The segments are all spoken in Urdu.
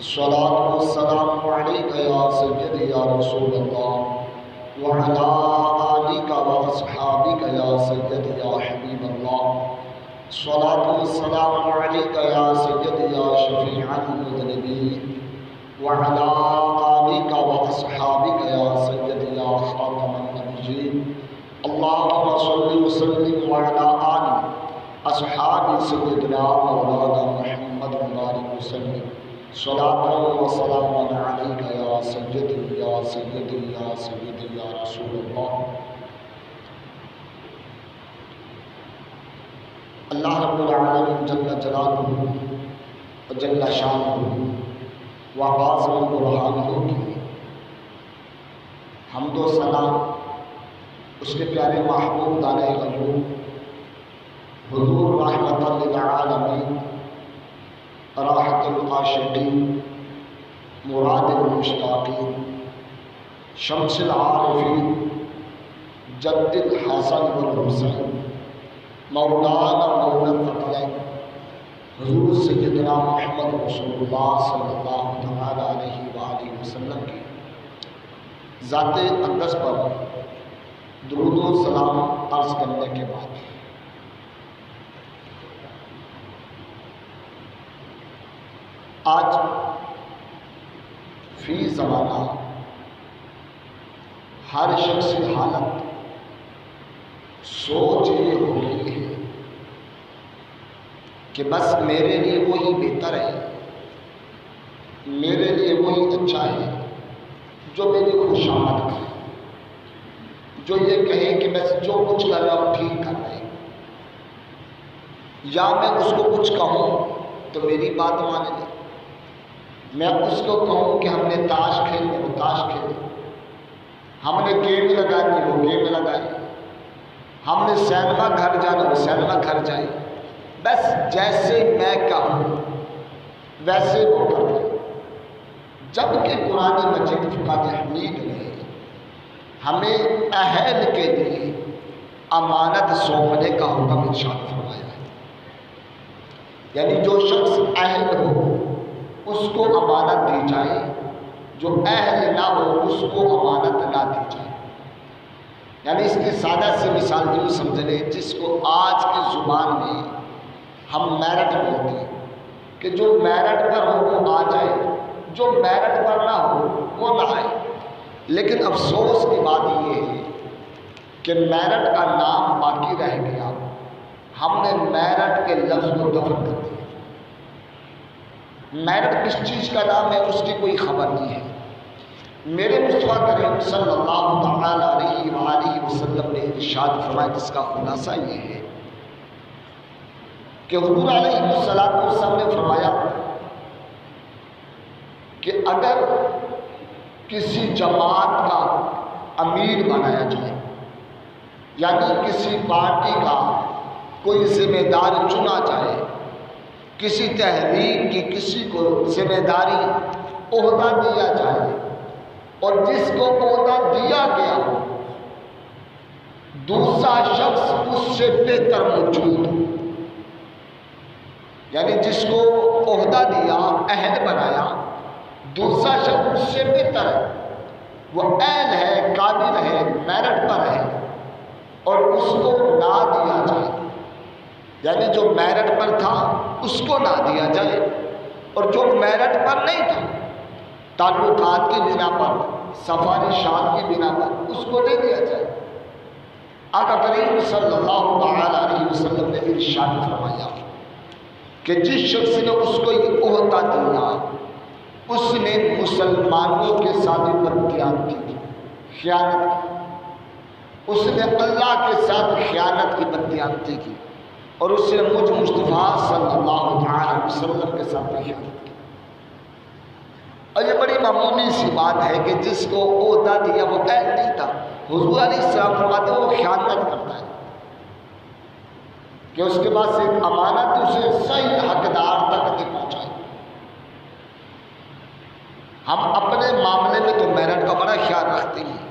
الصلاة والسلام عليك يا سيدي يا رسول الله وعلى آلك وأصحابك يا سيدي يا حبيب الله. الصلاة والسلام عليك يا سيدي يا شفيع المذنبين وعلى آلك وأصحابك يا سيدي يا خاتم النبيين. اللهم صل وسلم وعلى آل أصحاب سيدنا مولانا محمد وبارك وسلم صلاة وسلام عليك يا سيدي يا سيدي يا سيدي يا رسول الله. اللہ رب العالمین جل جلالہ و جل شانہ و عظیم برہانہ کی حمد و ثنا اس کے پیارے محبوب دانے غیوب حضور رحمت للعالمین راحت العاشقین مراد المشتاقین شمس العارفین جد الحسن والحسین مولانا مولا الثقلین حضور سیدنا محمد رسول اللہ صلی اللہ تعالی علیہ وآلہ وسلم کی ذات اقدس پر درود و سلام عرض کرنے کے بعد آج فی زمانہ ہر شخص کی حالت سوچ یہ ہو گئی ہے کہ بس میرے لیے وہی بہتر ہے، میرے لیے وہی اچھا ہے جو میری خوشامد کرے، جو یہ کہے کہ بس جو کچھ کر رہا ہوں ٹھیک کر رہے، یا میں اس کو کچھ کہوں تو میری بات مانے لے، میں اس کو کہوں کہ ہم نے تاش کھیلنے وہ تاش کھیلے، ہم نے گیم لگانی وہ گیم لگائے، ہم نے سینما گھر جانا وہ سینما گھر جائے، بس جیسے میں کہوں ویسے وہ کر لے. جبکہ قرآن مجید فرقان حمید نے ہمیں اہل کے لیے امانت سونپنے کا حکم ارشاد فرمایا ہے. یعنی جو شخص اہل ہو اس کو امانت دی جائے، جو اہل نہ ہو اس کو امانت نہ دی جائے. یعنی اس کی سادہ سی مثال جو سمجھ لیں، جس کو آج کی زبان میں ہم میرٹ بولتے ہیں کہ جو میرٹ پر ہو وہ آ جائے، جو میرٹ پر نہ ہو وہ نہ آئے. لیکن افسوس کی بات یہ ہے کہ میرٹ کا نام باقی رہ گیا، ہم نے میرٹ کے لفظ کو دفن کر دیا. میرٹ کس چیز کا نام ہے اس کی کوئی خبر نہیں ہے. میرے مصطفیٰ کریم صلی اللہ تعالی علیہ وآلہ وسلم نے ارشاد فرمایا، جس کا خلاصہ یہ ہے کہ حضور علیہ السلام نے فرمایا کہ اگر کسی جماعت کا امیر بنایا جائے، یعنی کسی پارٹی کا کوئی ذمہ دار چنا جائے، کسی تحریک کی کسی کو ذمہ داری عہدہ دیا جائے، اور جس کو عہدہ دیا گیا ہو دوسرا شخص اس سے بہتر موجود ہو، یعنی جس کو عہدہ دیا اہل بنایا دوسرا شخص اس سے بہتر ہے، وہ اہل ہے، قابل ہے، میرٹ پر ہے، اور اس کو نہ دیا جائے، یعنی جو میرٹ پر تھا اس کو نہ دیا جائے، اور جو میرٹ پر نہیں تھا تعلقات کی بنا پر سفارشات کی بنا پر اس کو دے دیا جائے. آقا کریم صلی اللہ تعالی علیہ وسلم نے ارشاد فرمایا کہ جس شخص نے اس کو یہ عہدہ دیا اس نے مسلمانوں کے ساتھ بددیانتی کی، خیانت کی، اس نے اللہ کے ساتھ خیانت کی، بددیانتی کی، اور اس نے مجھ مصطفیٰ صلی اللہ علیہ وسلم کے ساتھ خیانت کی. اور یہ بڑی معمولی سی بات ہے کہ جس کو عہدہ دیا وہ اہل نہیں تھا. حضور علیہ السلام فرماتے ہیں وہ خیانت کرتا ہے کہ اس کے پاس ایک امانت اسے صحیح حقدار تک نہیں پہنچائی. ہم اپنے معاملے میں تو میرٹ کا بڑا خیال رکھتے ہیں،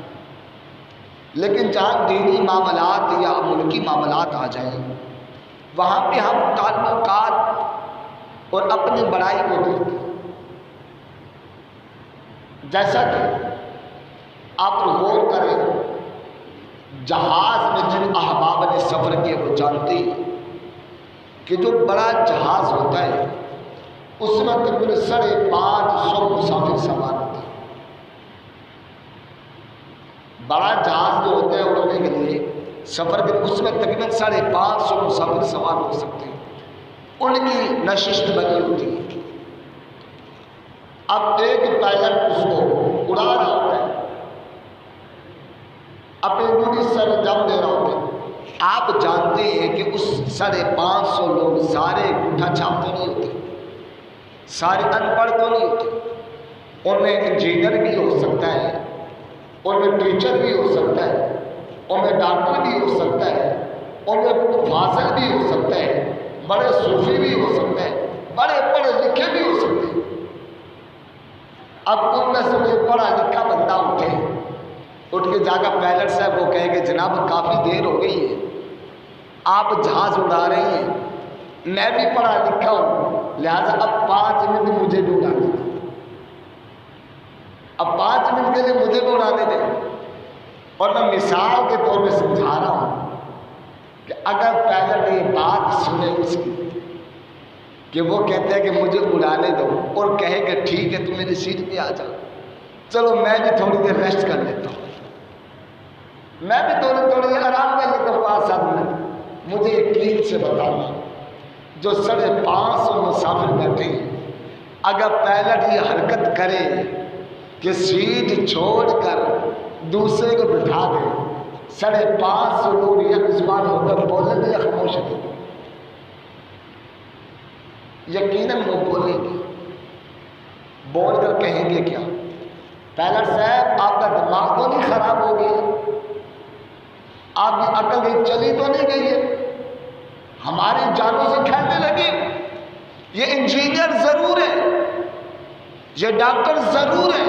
لیکن جہاں دینی معاملات یا ملکی معاملات آ جائیں وہاں پہ ہم تعلقات اور اپنی بڑائی کو دیکھتے ہیں. جیسا کہ آپ غور کریں، جہاز میں جن احباب نے سفر کیا وہ جانتے ہیں کہ جو بڑا جہاز ہوتا ہے اس میں تقریباً 550 مسافر سوار ہوتے ہیں۔ بڑا جہاز جو ہوتا ہے اڑنے کے لیے سفر کے اس میں تقریباً 550 مسافر سوار ہو سکتے ہیں، ان کی نشست بنی ہوتی ہے۔ اب ایک پائلٹ اس کو اڑا رہا ہوتا ہے، اپنے ڈیوٹی سر انجام دے رہا ہوتا ہے۔ آپ جانتے ہیں کہ اس 550 لوگ سارے انگوٹھا چھاپ تو نہیں ہوتے، سارے ان پڑھ تو نہیں ہوتے، ان میں انجینئر بھی ہو سکتا ہے، ان میں ٹیچر بھی ہو سکتا ہے، ان میں ڈاکٹر بھی ہو سکتا ہے، ان میں فاضل بھی ہو سکتا ہے، بڑے صوفی بھی ہو سکتا ہے، بڑے پڑھے لکھے بھی ہو سکتے ہیں۔ اب ان میں سے کوئی پڑھا لکھا بندہ اٹھ کے جا کر پائلٹ صاحب کو کہے کہ جناب کافی دیر ہو گئی ہے، آپ جہاز اڑا رہی ہیں، میں بھی پڑھا لکھا ہوں، لہٰذا اب 5 منٹ مجھے بھی اڑانے دیں، اب 5 منٹ کے لیے مجھے بھی اڑانے دیں۔ اور میں مثال کے طور پہ سمجھا رہا ہوں کہ اگر پائلٹ یہ بات سنے اس کی کہ وہ کہتے ہیں کہ مجھے اڑانے دو اور کہے کہ ٹھیک ہے تم میری سیٹ پہ آ جاؤ، چلو میں بھی تھوڑی دیر ریسٹ کر لیتا ہوں، میں بھی تھوڑی دیر آرام کر لیتا ہوں 5-7 منٹ، مجھے یقین سے بتانا جو 550 مسافر بیٹھے ہیں، اگر پائلٹ یہ حرکت کرے کہ سیٹ چھوڑ کر دوسرے کو بٹھا دے، 550 لوگ یک زبان ہو کر بولیں گے یا خاموش ہیں؟ یقیناً وہ بولیں گے، بول کر کہیں گے کیا؟ پائلٹ صاحب آپ کا دماغ تو نہیں خراب ہو گیا؟ آپ کی عقل یہ چلی تو نہیں گئی ہے؟ ہماری جانوں سے کھیلنے لگے؟ یہ انجینئر ضرور ہے، یہ ڈاکٹر ضرور ہے،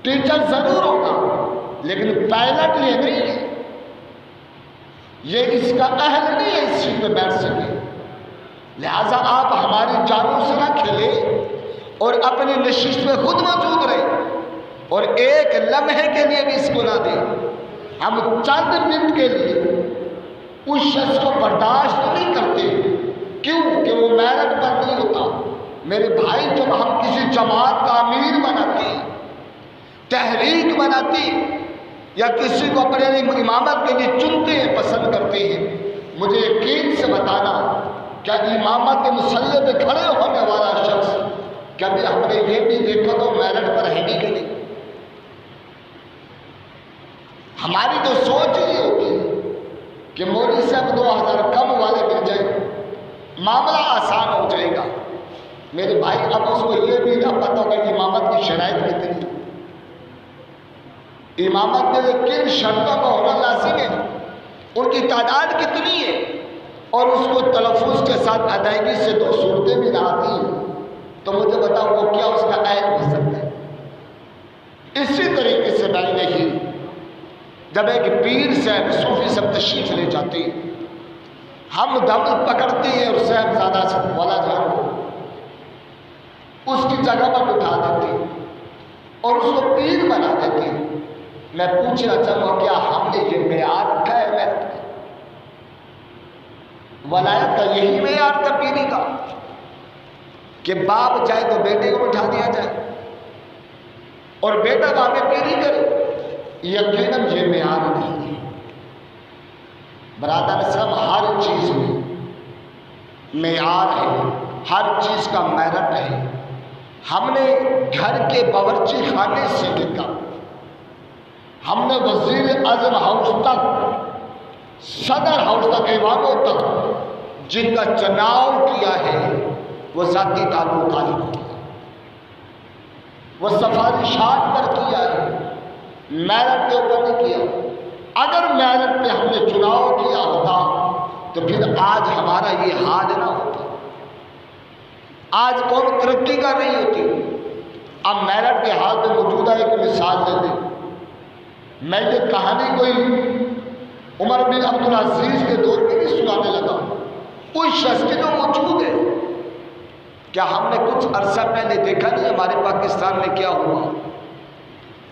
ٹیچر ضرور ہوگا، لیکن پائلٹ یہ نہیں ہے، یہ اس کا اہل نہیں ہے اس سیٹ پہ بیٹھ سکے۔ لہٰذا آپ ہماری جانوں سے نہ کھیلیں اور اپنی نشست میں خود موجود رہیں، اور ایک لمحے کے لیے بھی اس کو نہ دیں۔ ہم چند منٹ کے لیے اس شخص کو برداشت نہیں کرتے، کیوں کہ وہ میرٹ پر نہیں ہوتا۔ میرے بھائی، جب ہم کسی جماعت کا امیر بناتے ہیں، تحریک بناتے ہیں، یا کسی کو اپنے امامت کے لیے چنتے ہیں، پسند کرتے ہیں، مجھے یقین سے بتانا کیا امامت کے مسلح پہ کھڑے ہونے والا شخص کبھی ہم نے یہ بھی دیکھا تو میرٹ پر ہے نہیں کہ نہیں؟ ہماری تو سوچ یہ ہوتی ہے کہ مولوی صاحب 2000 کم والے مل جائیں، معاملہ آسان ہو جائے گا۔ میرے بھائی، اب اس کو یہ بھی نہ پتہ ہوگا کہ امامت کی شرائط کتنی، امامت کے لیے کن شرطوں کا ہونا لازم ہے، ان کی تعداد کتنی ہے، اور اس کو تلفظ کے ساتھ ادائیگی سے 2 صورتیں بھی نہ آتی ہیں، تو مجھے بتاؤ وہ کیا اس کا عین ہو سکتا ہے؟ اسی طریقے سے میں نے جب ایک پیر صاحب صوفی صاحب تشریف لے جاتے ہیں، ہم دم پکڑتے ہیں اور صاحبزادہ سے والا جان کو اس کی جگہ پر بٹھا دیتے ہیں اور اس کو پیر بنا دیتے ہیں۔ میں پوچھنا چاہوں گا کیا ہم نے یہ معیار رکھا ہے میرٹ کا؟ ولایت کا یہی معیار تھا پیری کا کہ باپ چاہے تو بیٹے کو بٹھا دیا جائے اور بیٹا باپ میں پیری کرے؟ یقیناً یہ معیار نہیں ہے برادر صاحب، ہر چیز میں معیار ہے، ہر چیز کا میرٹ ہے۔ ہم نے گھر کے باورچی خانے سے لے کر ہم نے وزیر اعظم ہاؤس تک، صدر ہاؤس تک، ایوانوں تک جن کا چناؤ کیا ہے وہ ذاتی تعلقات پر کیا، وہ سفارشات پر کیا ہے، میرٹ کے اوپر نہیں کیا۔ اگر میرٹ پہ ہم نے چناؤ کیا ہوتا تو پھر آج ہمارا یہ حال نہ ہوتا، آج قوم ترقی کر رہی ہوتی۔ اب میرٹ کے حال میں موجودہ ایک مثال دے دیں، میں یہ کہانی کوئی عمر بن عبدالعزیز کے دور میں بھی سنانے لگا، کوئی شخص کی جو موجود ہے۔ کیا ہم نے کچھ عرصہ پہلے دیکھا نہیں ہمارے پاکستان میں کیا ہوا؟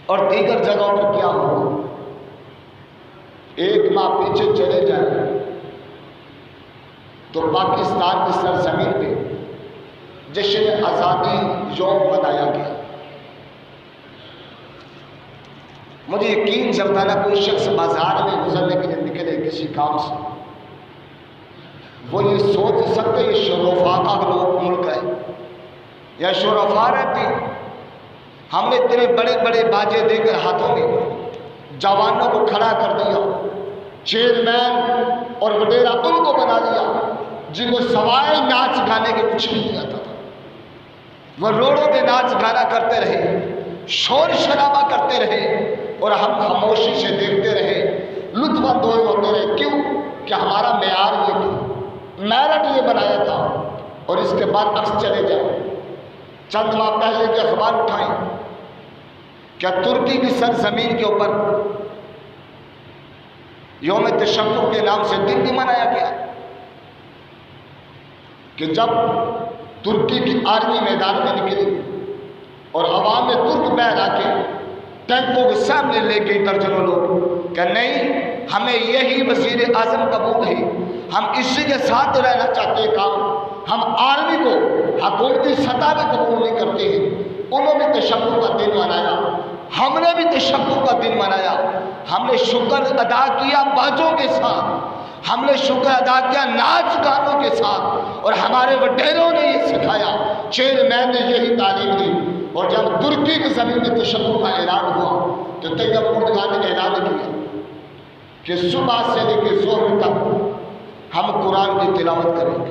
اور دیگر جگہوں پر کیا ہوا؟ ایک ماہ پیچھے چلے جائیں تو پاکستان کی سرزمین پہ جشن آزادی یوم منایا گیا۔ مجھے یقین چلتا نا کوئی شخص بازار میں گزرنے کے لیے نکلے کسی کام سے، وہ یہ سوچ سکتے یہ شرفا کا ملک ہے یا شرفا رہتے ہیں۔ ہم نے اتنے بڑے بڑے باجے دے کر ہاتھوں میں جوانوں کو کھڑا کر دیا، چیئرمین اور وڈیرا ان کو بنا دیا جن کو سوائے ناچ گانے کے کچھ نہیں آتا تھا۔ وہ روڈوں پہ ناچ گانا کرتے رہے، شور شرابہ کرتے رہے اور ہم خاموشی سے دیکھتے رہے، لطف اندوز ہوتے رہے۔ کیوں؟ کہ ہمارا معیار یہ تھا، میرٹ یہ بنایا تھا۔ اور اس کے بعد عکس چلے جائیں، چند ماہ پہلے کے اخبار اٹھائیں، کیا ترکی کی سرزمین کے اوپر یوم تشکر کے نام سے دن بھی منایا گیا کہ جب ترکی کی آرمی میدان میں نکلی اور عوام میں ترک بہرا کے ٹینکوں کے سامنے لے گئی درجنوں لوگ کہ نہیں، ہمیں یہی وزیر اعظم قبول ہے، ہم اسی کے ساتھ رہنا چاہتے ہیں کام، ہم آرمی کو حکومتی سطح پہ قبول نہیں کرتے ہیں۔ انہوں نے تشکر کا دن منایا، ہم نے بھی تشکر کا دن منایا۔ ہم نے شکر ادا کیا باجوں کے ساتھ، ہم نے شکر ادا کیا ناچ گانوں کے ساتھ، اور ہمارے وڈیروں نے یہ سکھایا، چیئرمین نے یہی تعلیم دی۔ اور جب ترکی کی زمین میں تشکر کا اعلان ہوا تو طیب اردگان نے اعلان کیا کہ صبح سے لے کے ظہر تک ہم قرآن کی تلاوت کریں گے،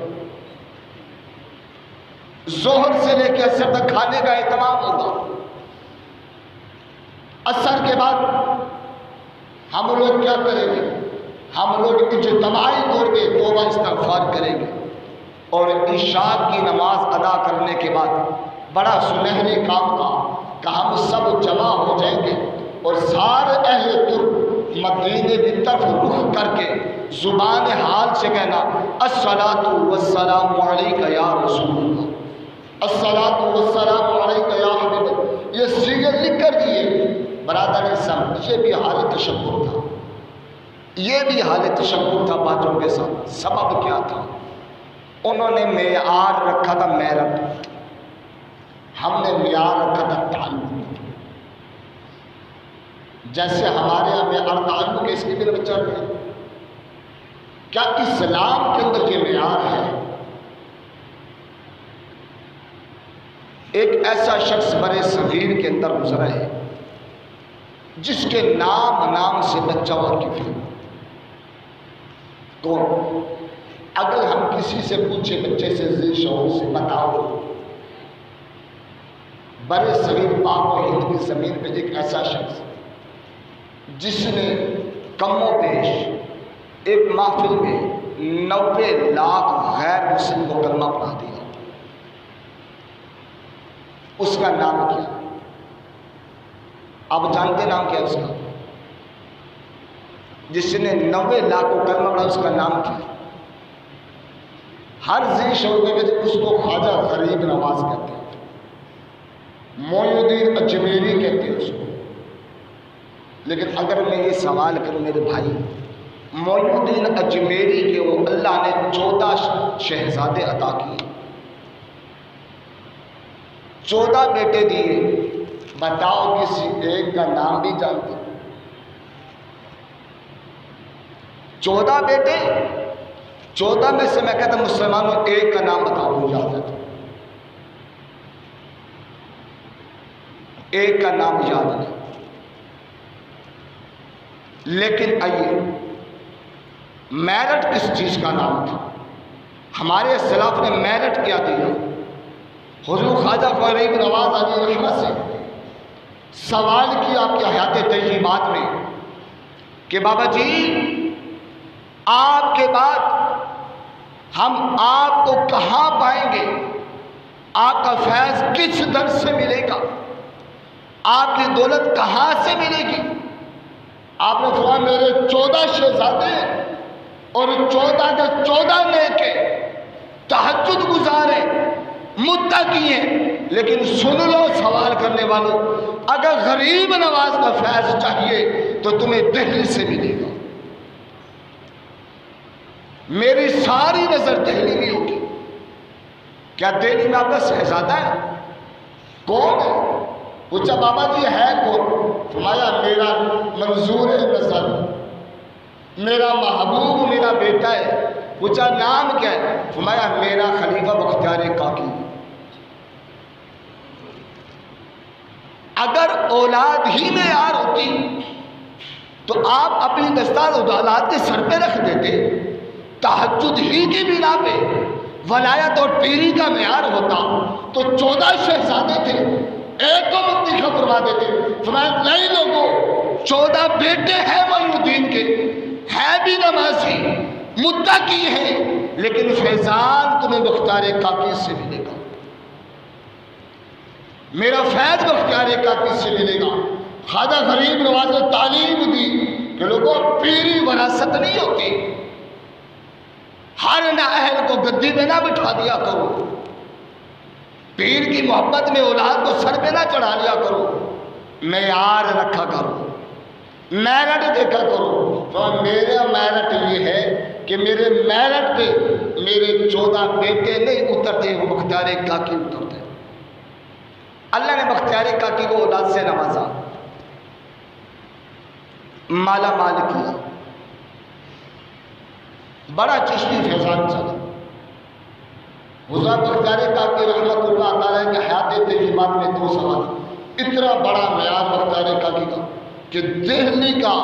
ظہر سے لے کے عصر تک کھانے کا اہتمام ہوگا، عصر کے بعد ہم لوگ کیا کریں گے؟ ہم لوگ اجتماعی طور پہ توبہ استغفار کریں گے، اور عشاء کی نماز ادا کرنے کے بعد بڑا سنہری کام تھا کہ ہم سب جمع ہو جائیں گے اور سارے اہل ترک مدینے کی طرف رخ کر کے زبان حال سے کہنا الصلاۃ والسلام علیک یا رسول اللہ، الصلاۃ والسلام علیک یا حبیب اللہ۔ یہ صیغے لکھ کر دیے برادر اسلام۔ یہ بھی حال تشکر تھا، یہ بھی حال تشکر تھا باجوں کے ساتھ۔ سبب کیا تھا؟ انہوں نے معیار رکھا تھا میرٹ، ہم نے معیار رکھا تھا تعلق۔ جیسے ہمارے یہاں معیار تعلق اس کے دل میں چڑھ گئے، کیا اسلام کے اندر یہ معیار ہے؟ ایک ایسا شخص برے صغیر کے اندر گزرا ہے جس کے نام سے بچہ واقف ہے۔ کون؟ اگر ہم کسی سے پوچھے بچے سے ذی شعور سے بتاؤ برے صغیر پاک و ہند کی زمین پہ ایک ایسا شخص جس نے کم و بیش ایک محفل میں 90 لاکھ غیر مسلم کو کلمہ پڑھا دیا، اس کا نام کیا؟ آپ جانتے نام کیا اس کا؟ جس نے 90 لاکھ کو کلمہ پڑھا اس کا نام کیا؟ ہر ذی شعور میں اس کو خواجہ غریب نواز کہتے ہیں، معین الدین اجمیری کہتے ہیں اس کو۔ لیکن اگر میں یہ سوال کروں میرے بھائی، معین الدین اجمیری کے وہ اللہ نے 14 شہزادے عطا کیے، 14 بیٹے دیے، بتاؤ کسی ایک کا نام بھی جانتے؟ 14 بیٹے، 14 میں سے میں کہتا ہوں مسلمانوں ایک کا نام بتاؤ یاد ہے؟ ایک کا نام یاد نہیں۔ لیکن آئیے، میرٹ کس چیز کا نام تھا؟ ہمارے اسلاف نے میرٹ کیا دیا؟ حضور خواجہ غریب نواز علیہ رحمت سے سوال کیا آپ کی حیات طیبات میں کہ بابا جی آپ کے بعد ہم آپ کو کہاں پائیں گے؟ آپ کا فیض کس در سے ملے گا؟ آپ کی دولت کہاں سے ملے گی؟ آپ نے فرمایا میرے 14 شہزادے اور 14 کے 14 نیک تہجد گزارے متقی ہیں، لیکن سن لو سوال کرنے والوں، اگر غریب نواز کا فیض چاہیے تو تمہیں دہلی سے ملے گا۔ میری ساری نظر دہلی میں ہوگی۔ کیا دہلی میں آپ کا شہزادہ ہے؟ کون ہے؟ پوچھا بابا جی ہے کون؟ فرمایا میرا منظور نظر، میرا محبوب میرا بیٹا ہے۔ پوچھا نام کیا ہے؟ فرمایا میرا خلیفہ بختیار کاکی۔ اگر اولاد ہی میں یار ہوتی تو آپ اپنی دستار اولاد کے سر پہ رکھ دیتے۔ تہجد ہی کی بنا پہ ولایت اور پیری کا معیار ہوتا تو 14 شہزادے تھے، ایک کو منتخب فرما دیتے۔ فرمایا نہیں لوگوں، 14 بیٹے ہیں معین الدین کے، ہے بھی نمازی، متقی ہیں، لیکن فیضان تمہیں بختیار کاکی سے ملے گا، میرا فیض بختیار کاکی سے ملے گا۔ خواجہ غریب نواز نے تعلیم دی کہ لوگوں پیری وراثت نہیں ہوتی، ہر نااہل کو گدی میں نہ بٹھا دیا کرو، پیر کی محبت میں اولاد کو سر پہ نہ چڑھا لیا کرو، معیار رکھا کرو، میرٹ دیکھا کرو۔ تو میرا میرٹ یہ ہے کہ میرے میرٹ پہ میرے 14 بیٹے نہیں اترتے، وہ بختیار کاکی اترتے۔ اللہ نے بختیار کاکی کو اولاد سے نوازا، مالا مال کیا، بڑا چشتی فیضان چلا۔ حضرت بختیار کاکی رحمت اللہ تعالیٰ کے حیات طیبات میں 2 سوال، اتنا بڑا معیار بختیار کاکی کا کہ دہلی کا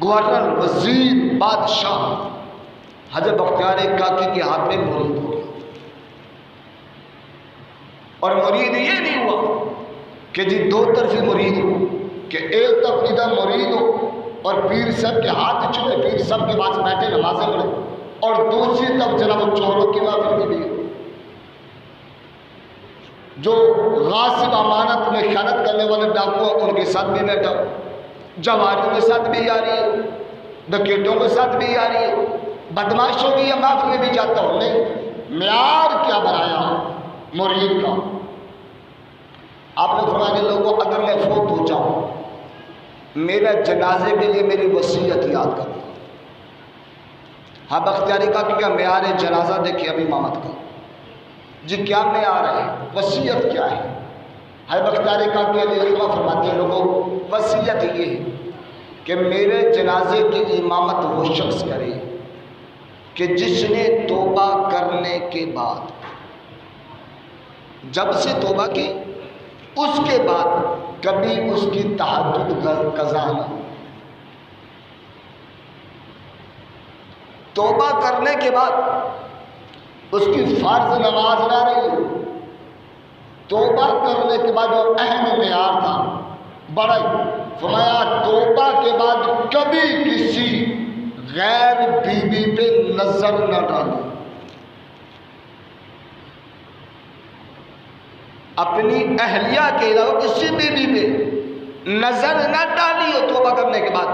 گورنر، وزیر، بادشاہ حضرت بختیار کاکی کے ہاتھ میں مرید ہو گیا۔ اور مرید یہ نہیں ہوا کہ جی 2 طرفی مرید ہو، کہ ایک طرف ادھر مرید ہو اور پیر صاحب کے ہاتھ چلے، پیر صاحب کے پاس بیٹھے نمازیں پڑھے، اور دوسری طرف جناب چوروں کی محفل میں بھی جو غاصب امانت میں خیانت کرنے والے ڈاکو ہیں ان کے ساتھ بھی بیٹھا، جواریوں کے ساتھ بھی آ رہی ہے، ڈکیٹوں کے ساتھ بھی آ رہی ہے، بدماشوں کی محفل میں بھی جاتا ہوں۔ نہیں، معیار کیا بنایا مرید کا؟ آپ نے فرمایا لوگوں اگر میں فوت ہو جاؤں، میرا جنازے کے لیے میری وصیت یاد کرو۔ ہاں بختیار کاکی کا معیار جنازہ دیکھیں ابھی امامت کا، جی کیا معیار ہے، وصیت کیا ہے؟ ہاں بختیار کاکی علیہ السلام فرماتے ہیں لوگوں وصیت یہ ہے کہ میرے جنازے کی امامت وہ شخص کرے کہ جس نے توبہ کرنے کے بعد، جب سے توبہ کی اس کے بعد کبھی اس کی تہجد قضا نہ ہو۔ توبہ کرنے کے بعد اس کی فرض نماز نہ رہی، توبہ کرنے کے بعد جو اہم معیار تھا بڑا ہی، فرمایا توبہ کے بعد کبھی کسی غیر بیوی پہ نظر نہ ڈالو، اپنی اہلیہ کے علاوہ کسی بیوی پہ نظر نہ ڈالی ہو توبہ کرنے کے بعد۔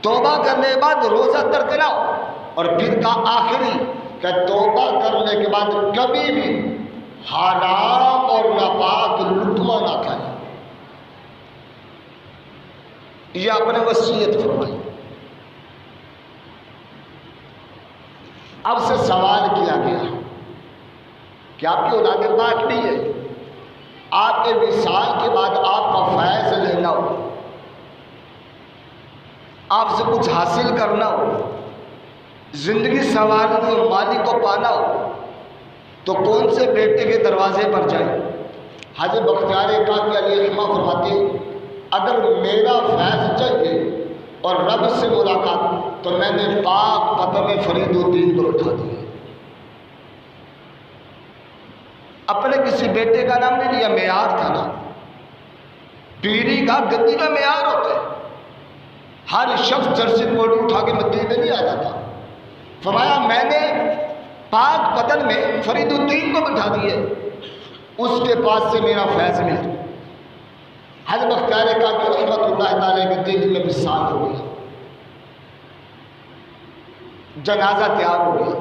توبہ کرنے کے بعد روزہ ترک نہ ہو، اور پھر کا آخری کہ توبہ کرنے کے بعد کبھی بھی حرام اور ناپاک لقمہ نہ کھائے۔ یہ اپنے وصیت فرمائی۔ اب سے سوال کیا گیا کہ آپ کی اولاد پاک نہیں ہے، آپ کے وصال کے بعد آپ کا فیض لینا ہو، آپ سے کچھ حاصل کرنا ہو، زندگی سنوارنی اور مالک کو پانا ہو، تو کون سے بیٹے کے دروازے پر جائیں؟ حضرت بختیار کاکی علیہ السلام فرماتے ہیں اگر میرا فیض چاہیے اور رب سے ملاقات تو میں نے پاک قدم فرید الدین کو اٹھا دیا، اپنے کسی بیٹے کا نام نہیں لیا، معیار تھا نا، پیری کا گدی کا معیار ہوتا ہے، ہر شخص جرسی موڑی اٹھا کے مدینے میں نہیں آ جاتا۔ فرمایا میں نے پاک بدن میں فرید الدین کو بٹھا دیے، اس کے پاس سے میرا فیض مل۔ حضرت بختیار کاکی رحمت اللہ تعالیٰ کے دل میں وصال ہو گیا، جنازہ تیار ہو گیا،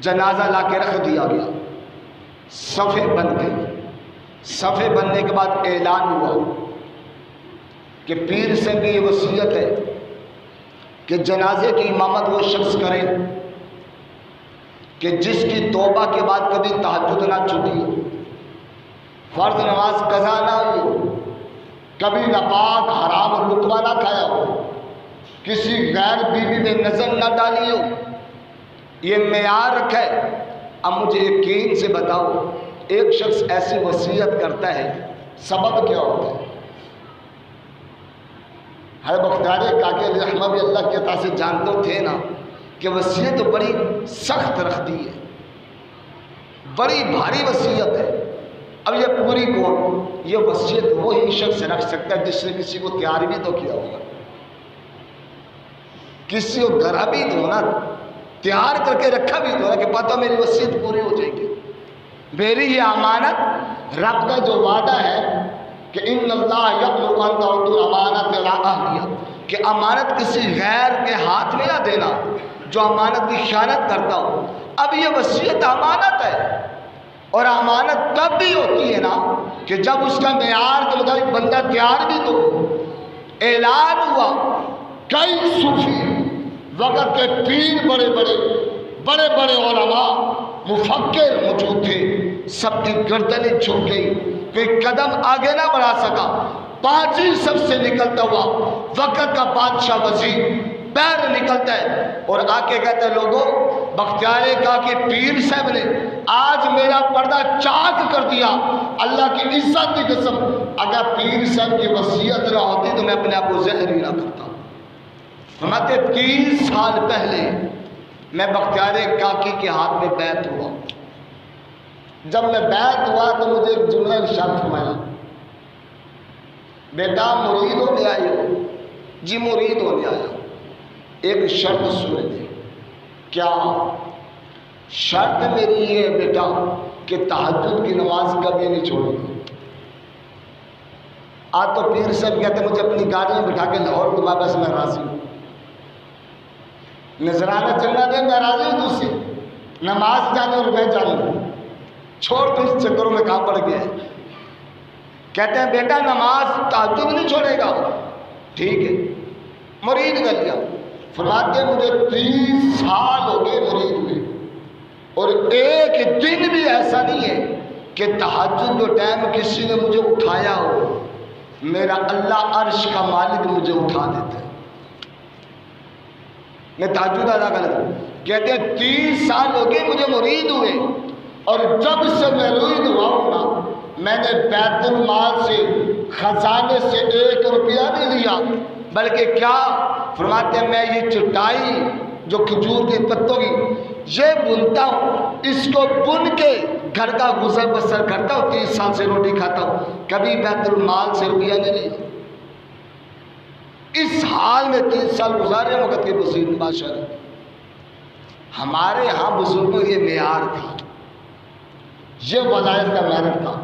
جنازہ لا کے رکھ دیا گیا، صفیں بن گئی. صفیں بننے کے بعد اعلان ہوا کہ پیر سے بھی یہ وصیت ہے کہ جنازے کی امامت وہ شخص کرے کہ جس کی توبہ کے بعد کبھی تہجد نہ چھوٹی ہو، فرض نماز قضا نہ ہوئی ہو، کبھی ناپاک حرام لقمہ نہ کھایا ہو، کسی غیر بیوی میں نظر نہ ڈالی ہو. یہ معیار رکھا ہے. اب مجھے یقین سے بتاؤ ایک شخص ایسی وصیت کرتا ہے سبب کیا ہوتا ہے؟ ہر بختیار کاکے رحمہ بھی اللہ کے عطا سے جانتے تھے نا کہ وصیت تو بڑی سخت رکھ دی ہے، بڑی بھاری وصیت ہے. اب یہ پوری کون؟ یہ وصیت وہی شخص رکھ سکتا ہے جس نے کسی کو تیار بھی تو کیا ہوگا، کسی کو گھرا بھی تو نا، تیار کر کے رکھا بھی تو نا کہ پتہ میری وصیت پوری ہو جائے گی. میری یہ امانت رب کا جو وعدہ ہے کہ ان اللہ یقبل ان تعدوا الامانات الی اہلیہا، کہ امانت کسی غیر کے ہاتھ میں نہ دینا جو امانت کی خیانت کرتا ہو. اب یہ وصیت امانت ہے، اور امانت تب بھی ہوتی ہے نا کہ جب اس کا معیار کے مطابق بندہ تیار بھی تو ہو. اعلان ہوا، کئی صوفی وقت کے پیر بڑے بڑے علماء مفکر موجود تھے، سب کی گردنیں جھک گئی، کوئی قدم آگے نہ بڑھا سکا. پانچویں سب سے نکلتا ہوا وقت کا بادشاہ وزیر پیر نکلتا ہے اور آ کے کہتا ہے لوگوں بختیار کاکے پیر صاحب نے آج میرا پردہ چاک کر دیا. اللہ کی عزت کی قسم اگر پیر صاحب کی وصیت نہ ہوتی تو میں اپنے آپ کو زہر ہی نہ کرتا. فرماتے 30 سال پہلے میں بختیار کاکی کے ہاتھ میں بیعت ہوا. جب میں بیعت ہوا تو مجھے ایک جملہ ارشاد فرمایا، بیٹا مرید ہونے آئے ہو؟ جی مرید ہونے آیا. ایک شرط سنے دے. کیا شرط میری یہ ہے بیٹا کہ تہجد کی نماز کبھی نہیں چھوڑے گا. آج تو پیر صاحب کہتے ہیں مجھے اپنی گاڑی میں بٹھا کے لاہور گھما، بس میں راضی ہوں، نذرانہ چلنا دے میں راضی ہوں، تجھ سے نماز جانے اور میں جانوں، چھوڑ تو اس چکروں میں کہاں پڑ گیا ہے. کہتے ہیں بیٹا نماز تہجد نہیں چھوڑے گا. ٹھیک ہے مرید کر لیا. فرماتے مجھے 30 سال ہو گئے مرید ہوئے اور ایک دن بھی ایسا نہیں ہے کہ تہجد کے ٹائم کسی نے مجھے اٹھایا ہو. میرا اللہ عرش کا مالک مجھے اٹھا دیتا ہے، میں تہجد ادا کر لیتا ہوں. کہتے ہیں 30 سال ہو گئے مجھے مرید ہوئے اور جب سے میں مرید ہوا ہوں نا میں نے بیت المال سے خزانے سے 1 روپیہ نہیں لیا، بلکہ کیا فرماتے ہیں میں یہ چٹائی جو کھجور کے پتوں کی یہ بنتا ہوں، اس کو بن کے گھر کا گزر بسر کرتا ہوں. 30 سال سے روٹی کھاتا ہوں، کبھی بیت المال سے روپیہ نہیں لیا. اس حال میں 30 سال گزارے وقت کے بزرگ بادشاہ نے. ہمارے یہاں بزرگوں یہ معیار تھا، یہ ولایت کا معیار تھا.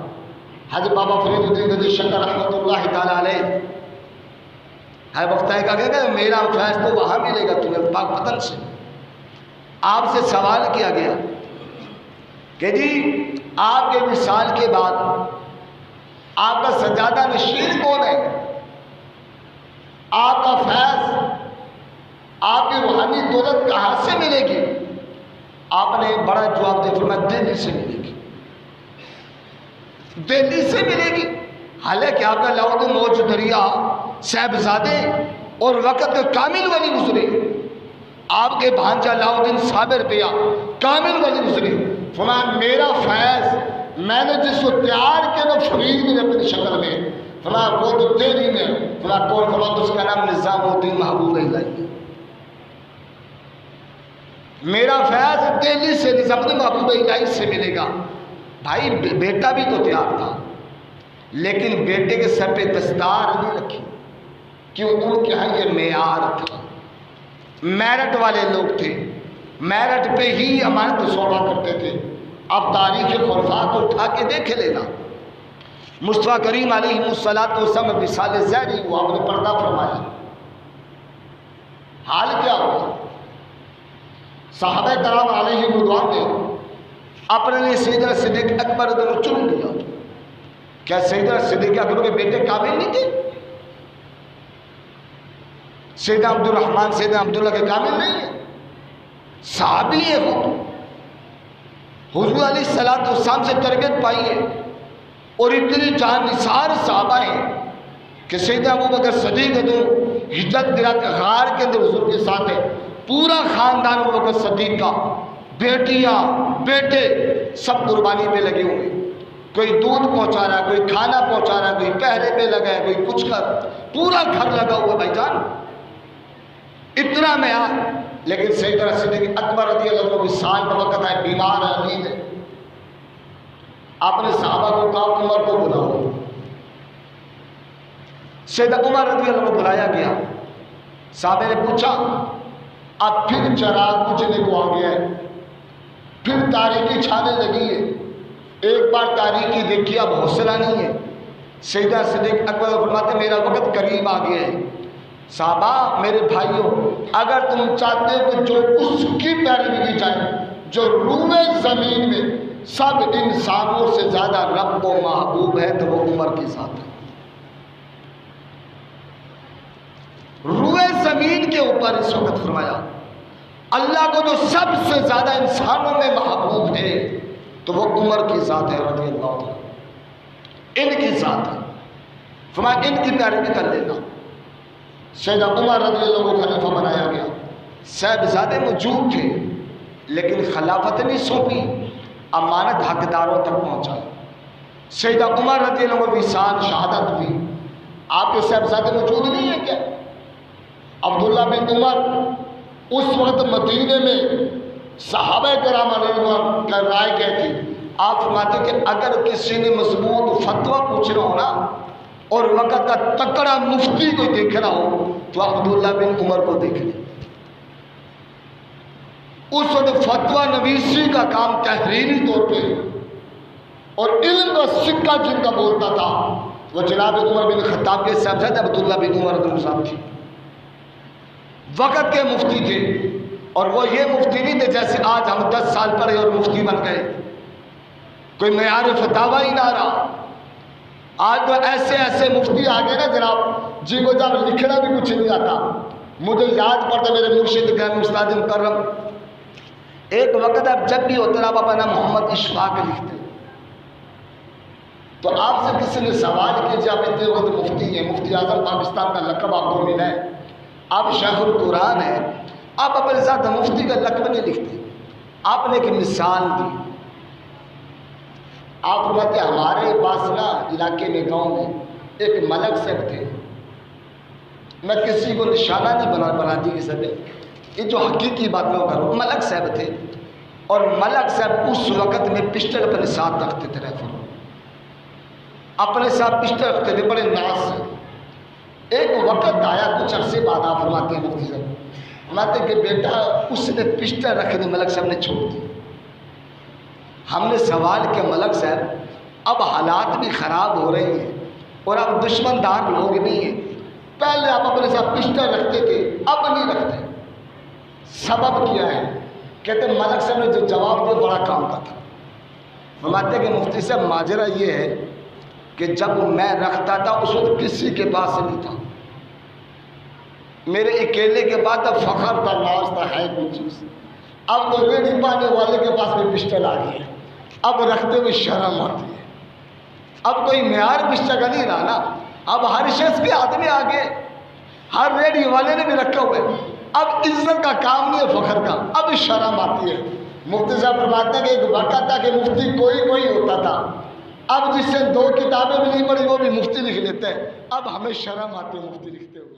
حضرت بابا فرید الدین گدی شنکر رحمۃ اللہ تعالیٰ علیہ ہر وقت ہے کہ میرا فیض تو وہاں ملے گا تمہیں پاک پتن سے. آپ سے سوال کیا گیا کہ جی آپ کے وصال کے بعد آپ کا سجادہ نشین کون ہے؟ آپ کا فیض، آپ کی روحانی دولت کہاں سے ملے گی؟ آپ نے بڑا جواب دیا، فرمایا دہلی سے ملے گی، دہلی سے ملے گی. حالانکہ آپ کا لاؤد موج دریا صاحبزادے اور وقت کے کامل ولی گزرے، آپ کے بھانجا لاؤدین صابر پیا کامل ولی گزرے. فرمایا میرا فیض میں نے جس کو تیار کیا نا فرید نے اپنی شکل میں، فرمایا وہ تو دہلی میں. فرمایا کون؟ فرمایا اس کا نام نظام الدین محبوب الہی. میرا فیض دہلی سے نظام الدین محبوب الہی سے ملے گا. بھائی بیٹا بھی تو تیار تھا لیکن بیٹے کے سر پہ دستار نہیں رکھی، کیوں؟ ان کے یہاں یہ معیار تھا. میرٹ والے لوگ تھے، میرٹ پہ ہی امانت سودا کرتے تھے. اب تاریخ خلفاء کو اٹھا کے دیکھ لینا. مصطفیٰ کریم علیہ الصلوۃ والسلام وصال ظہری ہوا، آپ نے پردہ فرمایا. حال کیا ہوا؟ صحابہ کرام علیہ رضوان نے اپنے لیے سیدنا صدیق اکبر رضی اللہ عنہ چن لیا۔ کیا سیدنا صدیق اکبر کے بیٹے کامل نہیں تھے؟ سیدنا عبد الرحمن سیدنا عبداللہ کے کامل نہیں ہیں؟ صحابی ہے وہ، حضور علیہ الصلوۃ والسلام سے تربیت پائی ہے، اور اتنی جان نثار صحابہ ہیں کہ سیدنا ابوبکر صدیق جو ہجرت گرات غار کے اندر حضور کے ساتھ ہے، پورا خاندان ابوبکر صدیق کا، بیٹیاں بیٹے سب قربانی پہ لگے ہوئے، کوئی دودھ پہنچا رہا ہے، کوئی کھانا پہنچا رہا ہے، کوئی پہرے پہ لگا ہے، کوئی کچھ کر، پورا گھر لگا ہوا بھائی جان، اتنا معیار۔ لیکن سیدنا صدیق اکبر رضی اللہ عنہ سال کا وقت ہے، بیمار ہے، امید ہے، آپ نے صحابہ کو کہا عمر کو بلاؤ۔ سیدنا عمر رضی اللہ عنہ بلایا گیا، صحابہ نے پوچھا اب پھر چراغ بجھنے کو آ گیا ہے، پھر تاریکی چھانے لگی ہے، ایک بار تاریکی دیکھی اب حوصلہ نہیں ہے۔ سیدنا صدیق اکبر فرماتے میرا وقت قریب آ گیا ہے۔ صحابہ میرے بھائیوں، اگر تم چاہتے ہو کہ جو اس کی پیروی کی جائے جو روئے زمین میں سب انسانوں سے زیادہ رب کو محبوب ہے، تو وہ عمر کے ساتھ ہے۔ روئے زمین کے اوپر اس وقت فرمایا اللہ کو جو سب سے زیادہ انسانوں میں محبوب ہے تو وہ عمر کی ذات ہے رضی اللہ عنہ، ان کی ذات ہے، فرمایا ان کی پیروی کر لینا۔ سیدنا عمر رضی اللہ عنہ کو خلیفہ بنایا گیا، صاحبزادے موجود تھے لیکن خلافت نہیں سونپی، امانت حقداروں تک پہنچا۔ سیدنا عمر رضی اللہ عنہ وصال شہادت ہوئی، آپ کے صاحبزادے موجود نہیں ہیں کیا؟ عبداللہ بن عمر اس وقت مدینے میں صحابہ کرام رضوان کا رائے کہتی، آپ فرماتے کہ اگر کسی نے مضبوط فتویٰ پوچھنا ہو نا اور وقت کا تکڑا مفتی کو دیکھنا ہو تو عبداللہ بن عمر کو دیکھ لیں۔ اس وقت فتویٰ نویسی کا کام تحریری طور پہ اور علم کا سکہ جن کا بولتا تھا وہ جناب عمر بن خطاب کے صاحبزادے عبداللہ بن عمر رضی اللہ عنہ تھی، وقت کے مفتی تھے، اور وہ یہ مفتی نہیں تھے جیسے آج ہم 10 سال پڑھے اور مفتی بن گئے، کوئی معیار فتاوی ہی نہ رہا۔ آج تو ایسے ایسے مفتی آ گئے نا جناب جن کو جب لکھنا بھی کچھ نہیں آتا۔ مجھے یاد پڑتا میرے مرشد گرامی استاد مکرم، ایک وقت اب جب بھی ہوتا آپ اپنا محمد اشفاق لکھتے تو آپ سے کسی نے سوال کیا جب اتنے وقت مفتی ہیں، مفتی اعظم پاکستان کا لقب آپ کو ملا ہے، آپ شیخ القرآن ہیں، آپ اپنے ساتھ مفتی کا لقب نہیں لکھتے۔ آپ نے ایک مثال دی، آپ فرماتے ہمارے پاس نا علاقے میں گاؤں میں ایک ملک صاحب تھے، میں کسی کو نشانہ نہیں بنا دی کہ سب یہ جو حقیقی بات میں کروں، ملک صاحب تھے، اور ملک صاحب اس وقت میں پسٹل اپنے ساتھ رکھتے تھے، اپنے ساتھ پسٹل رکھتے تھے بڑے ناز سے۔ ایک وقت آیا کچھ عرصے بعد، آپ فرماتے ہیں مفتی صاحب فرماتے کہ بیٹا اس نے پسٹل رکھنے ملک صاحب نے چھوڑ دی۔ ہم نے سوال کیا ملک صاحب اب حالات بھی خراب ہو رہے ہیں اور اب دشمن دار لوگ نہیں ہیں، پہلے آپ اپنے ساتھ پسٹل رکھتے تھے اب نہیں رکھتے، سبب کیا ہے؟ کہتے ملک صاحب نے جو جواب دیا بڑا کام کا تھا۔ فرماتے کہ مفتی صاحب ماجرا یہ ہے کہ جب میں رکھتا تھا اس وقت کسی کے پاس نہیں تھا، میرے اکیلے کے بعد اب فخر تھا، ناز تھا، ہے کوئی چیز۔ اب تو ریڑھی پانے والے کے پاس بھی پسٹل آ گئی ہے، اب رکھتے ہوئے شرم آتی ہے، اب کوئی معیار پسٹل کا نہیں رہا نا، اب ہر شخص کے ہاتھ میں آ گئے، ہر ریڑھی والے نے بھی رکھا ہوا ہے، اب عزت کا کام نہیں ہے فخر کا، اب شرم آتی ہے۔ مفتی صاحب فرماتے ہیں کہ ایک وقت تھا کہ مفتی کوئی ہوتا تھا، اب جس سے 2 کتابیں بھی نہیں پڑھی وہ بھی مفتی لکھ لیتے ہیں، اب ہمیں شرم آتی ہے مفتی لکھتے ہوئے۔